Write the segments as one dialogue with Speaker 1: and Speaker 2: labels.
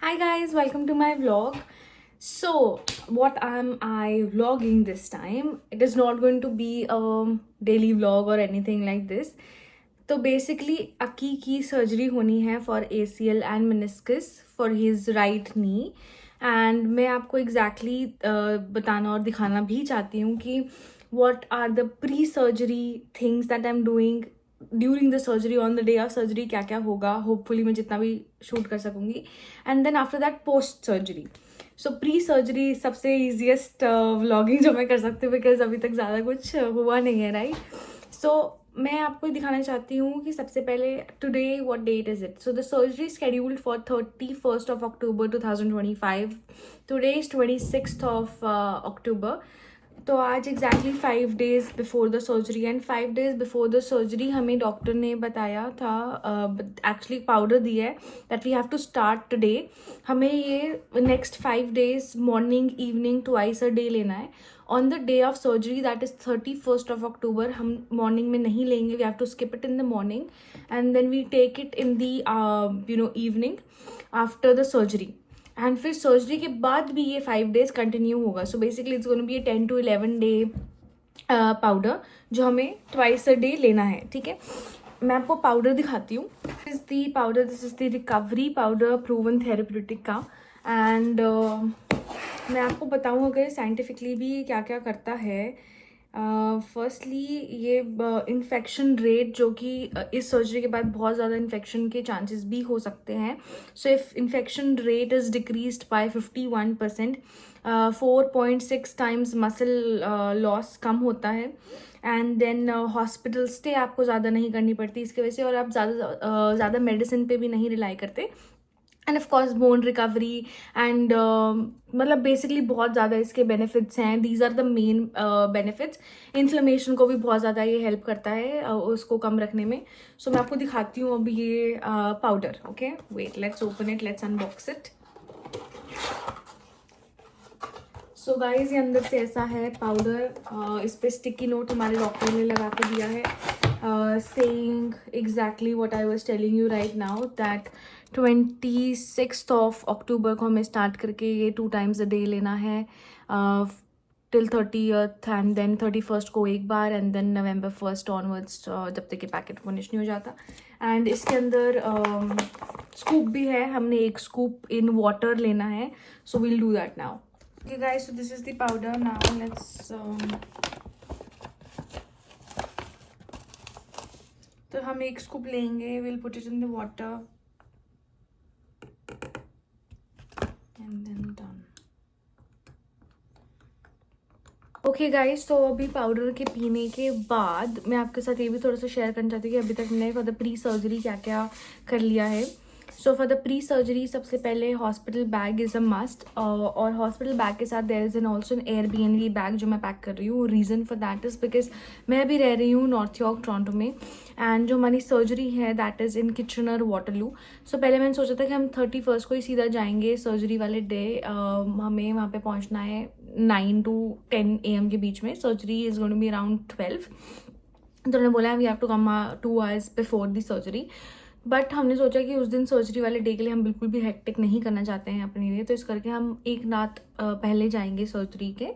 Speaker 1: Hi guys, welcome to my vlog. So, what am I vlogging this time? It is not going to be a daily vlog or anything like this. तो basically अकी की surgery होनी है for ACL and meniscus for his right knee and मैं आपको exactly बताना और दिखाना भी चाहती हूँ कि what are the pre-surgery things that I'm doing during the surgery on the day of surgery क्या क्या होगा. होपफुली मैं जितना भी शूट कर सकूंगी and then after that post surgery. So pre surgery सबसे ईजिएस्ट व्लॉगिंग जो मैं कर सकती हूँ बिकॉज अभी तक ज़्यादा कुछ हुआ नहीं है राइट. सो मैं आपको दिखाना चाहती हूँ कि सबसे पहले today what date is it. So the surgery scheduled for 31st of October 2025. Today is 26th of October. तो आज exactly 5 days before the surgery and 5 days before the surgery हमें डॉक्टर ने बताया था एक्चुअली पाउडर दिया है that we have to start today. हमें ये next 5 days morning evening twice a day लेना है. On the day of surgery that is 31st of October हम मॉर्निंग में नहीं लेंगे. We have to skip it in the morning and then we take it in the evening after the surgery. And फिर surgery के बाद भी ये 5 days continue होगा. So basically it's gonna be a 10 to 11 day powder जो हमें twice a day लेना है. ठीक है, मैं आपको पाउडर दिखाती हूँ. This is the powder, this is the recovery powder proven therapeutic का. एंड मैं आपको बताऊँ अगर साइंटिफिकली भी क्या क्या करता है. फर्स्टली ये इन्फेक्शन रेट जो कि इस सर्जरी के बाद बहुत ज़्यादा इन्फेक्शन के चांसेस भी हो सकते हैं. So if infection rate is decreased by 51%, 4.6 times muscle loss कम होता है. एंड देन हॉस्पिटल स्टे आपको ज़्यादा नहीं करनी पड़ती इसकी वजह से और आप ज़्यादा मेडिसिन पे भी नहीं रिलाई करते. And of course bone recovery and मतलब बेसिकली बहुत ज़्यादा इसके बेनिफिट्स हैं. These are the main benefits. Inflammation को भी बहुत ज़्यादा ये हेल्प करता है उसको कम रखने में. सो मैं आपको दिखाती हूँ अभी ये powder. Okay wait, let's open it, let's unbox it. So guys ये अंदर से ऐसा है पाउडर. इस पर स्टिकी नोट हमारे डॉक्टर ने लगा के दिया है saying exactly what I was telling you right now that 26th of October को हमें स्टार्ट करके ये 2 times a day लेना है till 30th and then 31st को एक बार and then November 1st onwards जब तक ये पैकेट फिनिश नहीं हो जाता. एंड इसके अंदर स्कूप भी है. हमने एक स्कूप इन वाटर लेना है. So we'll do that now. Okay guys, so this is the powder. Now let's तो हम एक स्कूप लेंगे. Will put it in the water and then done. Okay guys, तो अभी पाउडर के पीने के बाद मैं आपके साथ ये भी थोड़ा सा शेयर करना चाहती हूँ कि अभी तक मैंने फॉर द प्री सर्जरी क्या क्या कर लिया है. So for the pre surgery सबसे पहले hospital bag is a must. और हॉस्पिटल बैग के साथ there is an also an Airbnb bag जो मैं पैक कर रही हूँ. Reason for that is because मैं अभी रह रही हूँ नॉर्थ यॉर्क टोरंटो में एंड जो हमारी सर्जरी है that is in Kitchener Waterloo. So पहले मैंने सोचा था कि हम 31st को ही सीधा जाएंगे सर्जरी वाले डे. हमें वहाँ पे पहुँचना है 9 to 10 AM के बीच में. Surgery is going to be around 12. तो उन्होंने बोला we have to come 2 hours before the surgery. But हमने सोचा कि उस दिन सर्जरी वाले डे के लिए हम बिल्कुल भी हेक्टिक नहीं करना चाहते हैं अपने लिए. तो इस करके हम एक रात पहले जाएंगे सर्जरी के.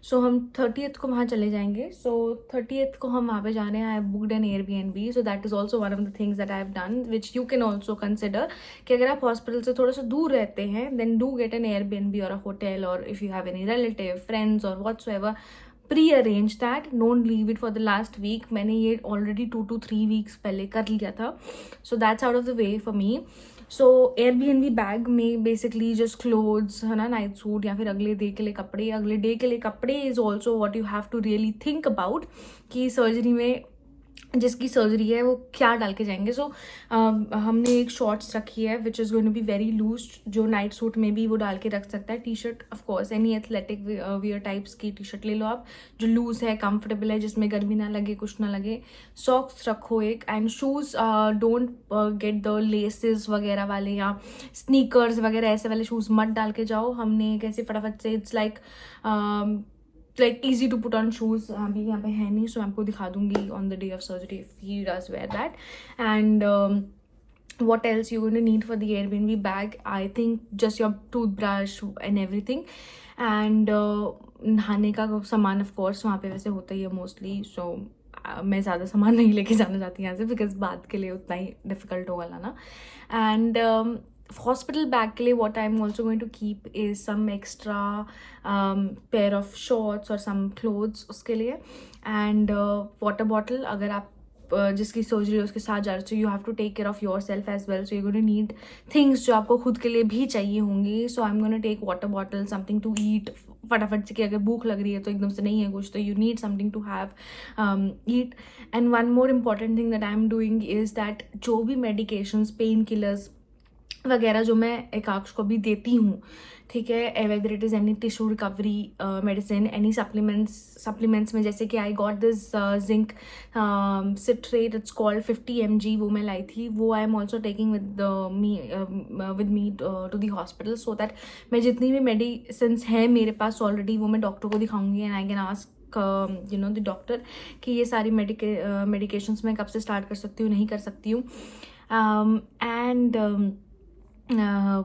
Speaker 1: सो हम 30th को वहाँ चले जाएंगे. सो 30th को हम वहाँ पे जाने हैं. I have booked an Airbnb. So that is also one of the things that I have done which you can also consider कि अगर आप हॉस्पिटल से थोड़ा सा दूर रहते हैं then do get an Airbnb और अ होटल और if you have any relative friends और व्हाट्सएवर pre-arrange that. don't leave it for the last week. मैंने ये already 2 to 3 weeks पहले कर लिया था. so that's out of the way for me. so Airbnb bag में बेसिकली just clothes है ना, नाइट सूट या फिर अगले डे के लिए कपड़े. अगले डे के लिए कपड़े is also what you have to really think about कि सर्जरी में जिसकी सर्जरी है वो क्या डाल के जाएंगे. सो हमने एक शॉर्ट्स रखी है which is going to be very loose जो नाइट सूट में भी वो डाल के रख सकता है. T shirt of course any athletic wear types की टी शर्ट ले लो आप जो लूज़ है, कंफर्टेबल है, जिसमें गर्मी ना लगे, कुछ ना लगे. सॉक्स रखो एक. And shoes don't get the laces वगैरह वाले या स्नीकर्स वगैरह ऐसे वाले शूज़ मत डाल के जाओ. हमने कैसे फटाफट से it's like easy to put on shoes अभी यहाँ पे है नहीं. सो मैं आपको दिखा दूंगी on the day of surgery if he does wear that. And what else you're going to need for the Airbnb bag? I think just your toothbrush and everything, and नहाने का सामान ऑफ कोर्स वहाँ पे वैसे होता ही है mostly. सो मैं ज़्यादा सामान नहीं लेके जाना चाहती यहाँ से, बिकॉज बात के लिए उतना ही डिफ़िकल्ट होगा लाना. एंड हॉस्पिटल बैग के लिए what I'm also going to keep is some extra pair of shorts और some clothes उसके लिए. एंड वाटर बॉटल, अगर आप जिसकी सर्जरी है उसके साथ जा रहे हो, you have to take care of your self as well. So you going to need things जो आपको खुद के लिए भी चाहिए होंगी. So I am going to take water bottle, something to eat, फटाफट से, कि अगर भूख लग रही है तो एकदम से नहीं है कुछ, तो you need something to have eat. And one more important thing that I am doing is that जो भी मेडिकेशंस, पेन किलर्स वगैरह जो मैं एकाक्ष को भी देती हूँ, ठीक है, whether it is any tissue recovery medicine, any supplements में, जैसे कि I got this zinc citrate, it's called 50 mg, वो मैं लाई थी, वो I am also taking with me to the hospital, so that मैं जितनी भी मेडिसिन्स हैं मेरे पास ऑलरेडी वो मैं डॉक्टर को दिखाऊंगी and I can ask you know the doctor कि ये सारी मेडिकेशंस मैं कब से स्टार्ट कर सकती हूँ, नहीं कर सकती हूँ. And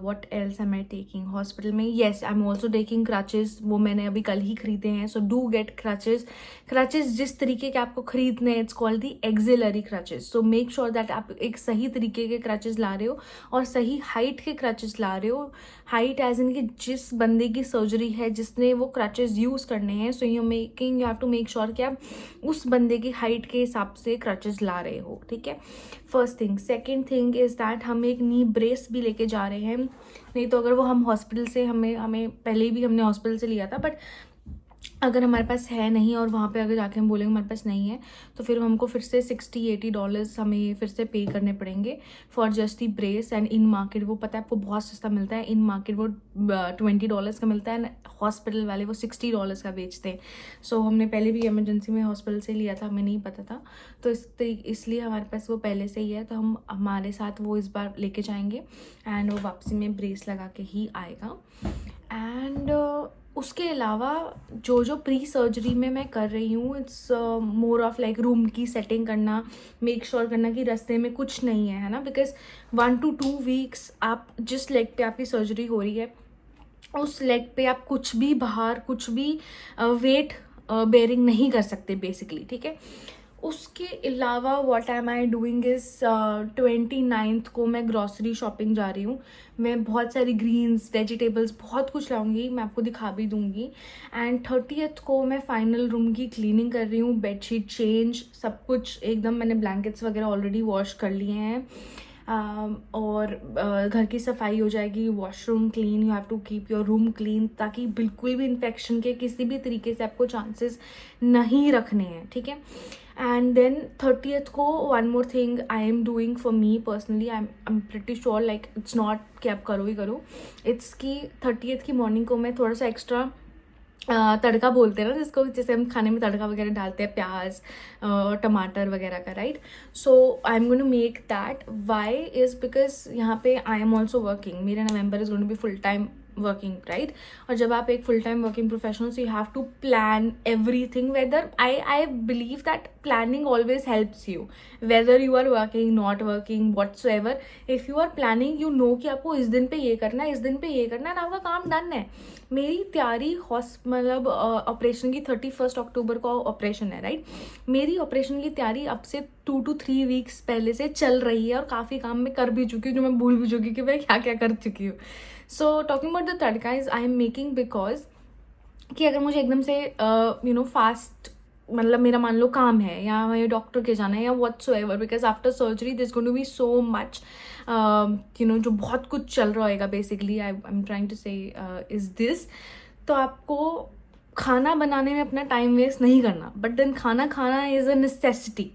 Speaker 1: what else am I taking hospital में? yes, I'm also taking crutches, वो मैंने अभी कल ही खरीदे हैं. so do get crutches जिस तरीके के आपको खरीदने हैं, it's called the auxiliary crutches. so make sure that आप एक सही तरीके के crutches ला रहे हो और सही हाइट के crutches ला रहे हो. हाइट एज इन कि जिस बंदे की सर्जरी है, जिसने वो crutches यूज़ करने हैं, so you have to make sure कि आप उस बंदे की हाइट के हिसाब से crutches ला रहे हो, ठीक है. First thing. Second thing is that हम एक नी ब्रेस भी लेके जा रहे हैं. नहीं तो अगर वो हम हॉस्पिटल से हमें पहले भी हमने हॉस्पिटल से लिया था, बट अगर हमारे पास है नहीं और वहाँ पे अगर जाके हम बोलेंगे हमारे पास नहीं है, तो फिर हमको फिर से $60-80 हमें फिर से पे करने पड़ेंगे for just the brace. And in market वो पता है आपको बहुत सस्ता मिलता है. इन मार्केट वो $20 का मिलता है, हॉस्पिटल वाले वो $60 का बेचते हैं. सो हमने पहले भी इमरजेंसी में हॉस्पिटल से लिया था, हमें नहीं पता था, तो इसलिए हमारे पास वो पहले से ही है, तो हम हमारे साथ वो इस बार लेके जाएंगे एंड वो वापसी में ब्रेस लगा के ही आएगा. एंड उसके अलावा जो प्री सर्जरी में मैं कर रही हूँ, it's more of like room की सेटिंग करना, मेक श्योर करना कि रास्ते में कुछ नहीं है ना, बिकॉज 1 to 2 weeks आप जिस लेग पे आपकी सर्जरी हो रही है उस लेग पे आप कुछ भी बाहर कुछ भी वेट बेयरिंग नहीं कर सकते बेसिकली, ठीक है. उसके अलावा what am I doing is 29th को मैं ग्रॉसरी शॉपिंग जा रही हूँ. मैं बहुत सारी ग्रीन्स, वेजिटेबल्स, बहुत कुछ लाऊंगी, मैं आपको दिखा भी दूंगी. एंड 30th को मैं फाइनल रूम की क्लीनिंग कर रही हूँ, बेडशीट चेंज, सब कुछ एकदम. मैंने ब्लैंकेट्स वगैरह ऑलरेडी वॉश कर लिए हैं. और घर की सफाई हो जाएगी, washroom clean, you have to keep your room clean, ताकि बिल्कुल भी इन्फेक्शन के किसी भी तरीके से आपको चांसेस नहीं रखने हैं, ठीक है. एंड देन 30th को one more thing I am doing for me personally, I am pretty sure like it's not कि आप करो ही करो, इट्स कि 30th की मॉर्निंग को मैं थोड़ा सा एक्स्ट्रा तड़का बोलते हैं ना जिसको, जैसे हम खाने में तड़का वगैरह डालते हैं, प्याज टमाटर वगैरह का, right. So I am going to make that. Why is because यहाँ पे आई एम ऑल्सो वर्किंग. मेरा November is going to be full time working, right. और जब आप एक full time working professional, so you have to plan everything. Whether I believe that planning always helps you, whether you are working not working whatsoever. If you are planning, you know कि आपको इस दिन पे ये करना है, इस दिन पे ये करना है, और आपका काम डन है. मेरी तैयारी मतलब ऑपरेशन की 31 अक्टूबर को ऑपरेशन है, राइट. मेरी ऑपरेशन की तैयारी अब से 2 to 3 weeks पहले से चल रही है और काफ़ी काम मैं कर भी चुकी हूँ जो मैं भूल भी चुकी कि मैं क्या क्या कर चुकी हूँ. So talking about the tadka is I am making because कि अगर मुझे एकदम से यू नो फास्ट, मतलब मेरा मान लो काम है या मुझे डॉक्टर के जाना है या whatsoever, because after surgery this going to be so much you know, जो बहुत कुछ चल रहा होगा basically. I am trying to say is this. तो आपको खाना बनाने में अपना टाइम वेस्ट नहीं करना, बट देन खाना इज़ अ नेसेसिटी,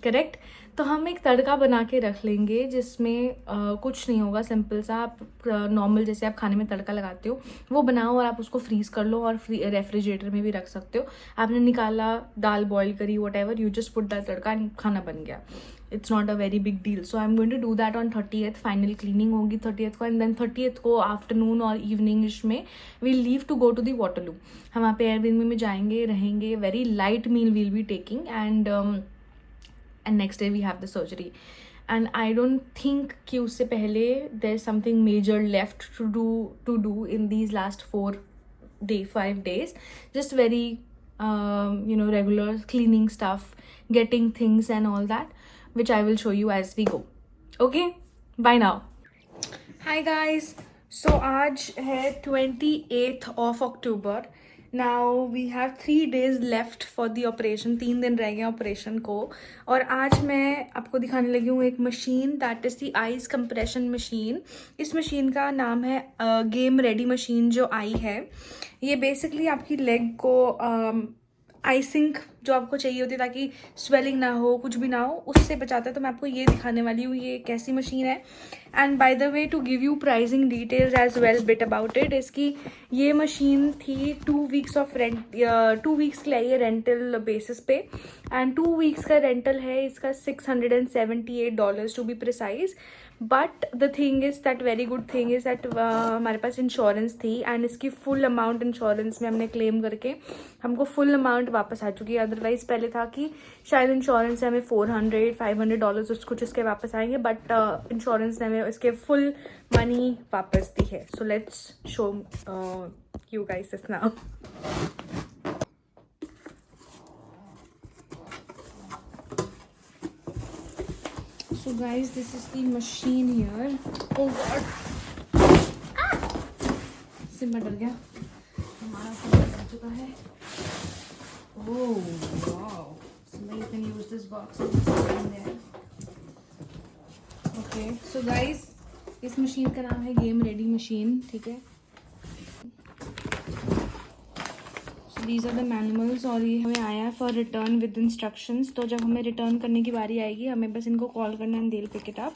Speaker 1: करेक्ट. तो हम एक तड़का बना के रख लेंगे जिसमें कुछ नहीं होगा, सिंपल सा. आप नॉर्मल जैसे आप खाने में तड़का लगाते हो वो बनाओ और आप उसको फ्रीज़ कर लो और रेफ्रिजरेटर में भी रख सकते हो. आपने निकाला, दाल बॉईल करी, whatever, you just put that tadka and खाना बन गया. It's not a very big deal. So I am going to do that on 30th. Final cleaning होगी 30th को, एंड देन 30th को आफ्टरनून और इवनिंग में we leave to go to the Waterloo. हम वहाँ पे एयरबीएनबी में जाएंगे, रहेंगे. Very light meal will be taking, and next day we have the surgery. And I don't think कि उससे पहले there is something major left to do in these last 5 days. Just very regular cleaning stuff, getting things and all that, which I will show you as we go. Okay, bye now. Hi guys, so आज है 28th of October. Now we have 3 days left for the operation. 3 दिन रह गए operation को. और आज मैं आपको दिखाने लगी हूँ एक machine, that is the ice compression machine. इस मशीन का नाम है गेम रेडी मशीन जो आई है. ये बेसिकली आपकी लेग को आइसिंग जो आपको चाहिए होती है ताकि स्वेलिंग ना हो, कुछ भी ना हो, उससे बचाता है. तो मैं आपको ये दिखाने वाली हूँ ये कैसी मशीन है. And by the way, to give you pricing details as well bit about it, इसकी ये मशीन थी 2 weeks ऑफ रेंट, 2 weeks के लिए ये रेंटल बेसिस पे. एंड 2 weeks का रेंटल है इसका $678 to be precise. But the thing is that, very good thing is that हमारे पास इंश्योरेंस थी एंड इसकी फुल अमाउंट इंश्योरेंस में हमने क्लेम करके हमको फुल अमाउंट वापस आ चुकी है. अदरवाइज पहले था कि शायद इंश्योरेंस से हमें $400-500 कुछ इसके वापस आएंगे, बट इंश्योरेंस ने हमें इसके फुल मनी वापस दी है. So let's show you guys this now. So guys, this is the machine here. Oh god, Simmba डर गया. हमारा सिम्मा डर चुका है. Oh wow, Simma, you can use this box and just put in there. Okay, so guys, इस machine का नाम है गेम रेडी मशीन. ठीक है, दीज आर द मैनुअल्स. और ये हमें आया फॉर रिटर्न विद इंस्ट्रक्शंस. तो जब हमें रिटर्न करने की बारी आएगी हमें बस इनको कॉल करना and they'll pick it up.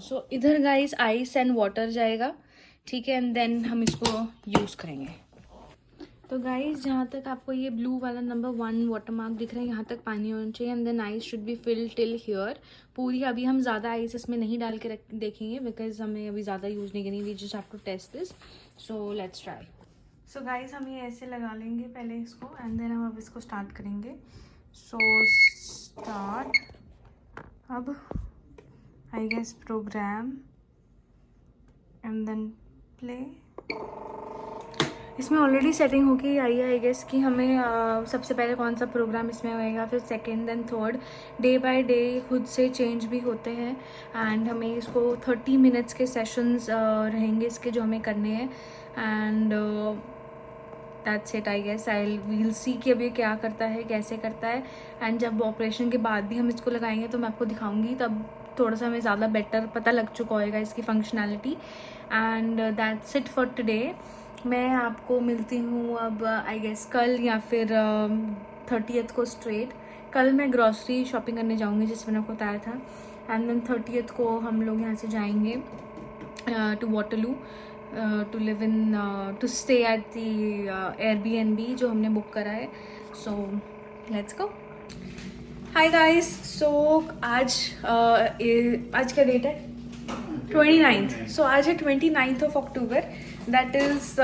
Speaker 1: सो इधर गाइस आइस एंड वाटर जाएगा. ठीक है, एंड देन हम इसको यूज़ करेंगे. तो गाइस, जहाँ तक आपको ये ब्लू वाला नंबर 1 वाटर मार्क दिख रहा है, यहाँ तक पानी होना चाहिए. And then ice should be fill till here. पूरी अभी हम ज़्यादा आइस इसमें नहीं डाल के देखेंगे बिकॉज हमें अभी ज़्यादा यूज़ नहीं करनी. We just have to test this. So let's try. So guys, हम ये ऐसे लगा लेंगे पहले इसको एंड देन हम अब इसको स्टार्ट करेंगे. So start. अब I guess program and then play. इसमें ऑलरेडी सेटिंग होके आई है आई गेस कि हमें सबसे पहले कौन सा प्रोग्राम इसमें होएगा, फिर second then third. Day by day खुद से चेंज भी होते हैं. एंड हमें इसको 30 minutes के सेशंस रहेंगे इसके जो हमें करने हैं. And that's it I guess. We'll see कि अब ये क्या करता है, कैसे करता है. एंड जब ऑपरेशन के बाद भी हम इसको लगाएंगे तो मैं आपको दिखाऊंगी, तब थोड़ा सा हमें ज़्यादा बेटर पता लग चुका होएगा इसकी functionality. And that's it for today. मैं आपको मिलती हूँ अब आई गेस कल या फिर 30th को स्ट्रेट. कल मैं ग्रॉसरी शॉपिंग करने जाऊँगी जिसमें आपको बताया था. एंड देन 30th को हम लोग यहाँ से जाएंगे to Waterloo to live in to stay at the Airbnb जो हमने बुक करा है. So let's go. Hi guys. सो आज क्या डेट है? 29th. सो आज है 29th of October. That is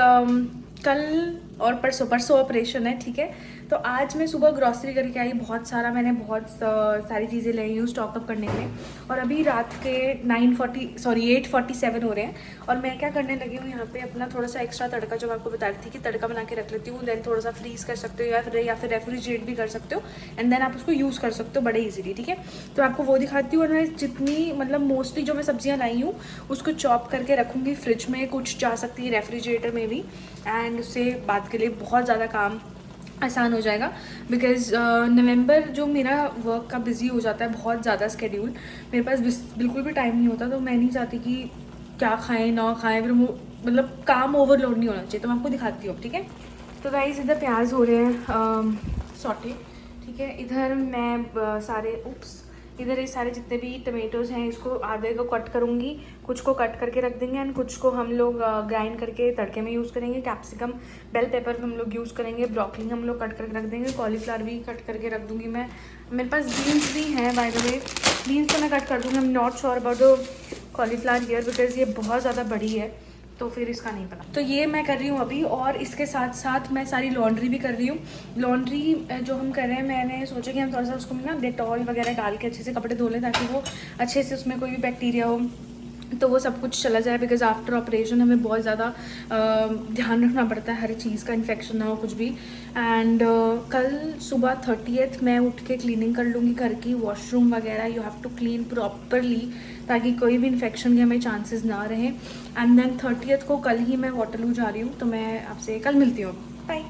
Speaker 1: कल और परसों ऑपरेशन है. ठीक है, तो आज मैं सुबह ग्रॉसरी करके आई. मैंने बहुत सारी चीज़ें ले आई हूँ स्टॉक अप करने के लिए. और अभी रात के 8:47 हो रहे हैं. और मैं क्या करने लगी हूँ यहाँ पे, अपना थोड़ा सा एक्स्ट्रा तड़का जो मैं आपको बता रही थी कि तड़का बना के रख लेती हूँ. देन थोड़ा सा फ्रीज़ कर सकते हो या फिर रेफ्रिजरेट भी कर सकते हो. एंड देन आप उसको यूज़ कर सकते हो बड़े ईजीली. ठीक है, तो आपको वो दिखाती हूँ. और मैं जितनी मोस्टली जो मैं सब्जियाँ लाई हूँ उसको चॉप करके रखूँगी फ्रिज में. कुछ जा सकती है रेफ्रिजरेटर में भी. एंड उससे बाद के लिए बहुत ज़्यादा काम आसान हो जाएगा. बिकॉज़ नवंबर जो मेरा वर्क का बिज़ी हो जाता है, बहुत ज़्यादा स्केड्यूल, मेरे पास बिल्कुल भी टाइम नहीं होता. तो मैं नहीं चाहती कि क्या खाएं ना खाएं, फिर काम ओवरलोड नहीं होना चाहिए. तो मैं आपको दिखाती हूँ. ठीक है, तो गाइस इधर प्याज हो रहे हैं सॉटे. ठीक है, इधर मैं इधर ये सारे जितने भी टमेटोज़ हैं इसको आधे को कट करूँगी, कुछ को कट करके रख देंगे एंड कुछ को हम लोग ग्राइंड करके तड़के में यूज़ करेंगे. कैप्सिकम, बेल पेपर हम लोग यूज़ करेंगे. ब्रोकली हम लोग कट करके रख देंगे. कॉलीफ्लावर भी कट करके रख दूँगी मैं. मेरे पास बीन्स भी हैं बाय द वे. बीन्स तो मैं कट कर दूँगी. I am not sure about the cauliflower here because ये बहुत ज़्यादा बड़ी है. तो फिर इसका नहीं पता। तो ये मैं कर रही हूँ अभी, और इसके साथ साथ मैं सारी लॉन्ड्री भी कर रही हूँ। लॉन्ड्री जो हम कर रहे हैं, मैंने सोचा कि हम थोड़ा सा उसको ना डेटॉल वगैरह डाल के अच्छे से कपड़े धो लें, ताकि वो अच्छे से उसमें कोई भी बैक्टीरिया हो तो वो सब कुछ चला जाए। बिकॉज आफ्टर ऑपरेशन हमें बहुत ज़्यादा ध्यान रखना पड़ता है हर चीज़ का, इन्फेक्शन ना हो कुछ भी। एंड कल सुबह 30th मैं उठ के क्लीनिंग कर लूँगी घर की, वॉशरूम वगैरह you have to clean properly, ताकि कोई भी इन्फेक्शन के हमें चांसेस ना रहें। एंड देन 30th को कल ही मैं वाटरलू जा रही हूँ, तो मैं आपसे कल मिलती हूँ। बाय।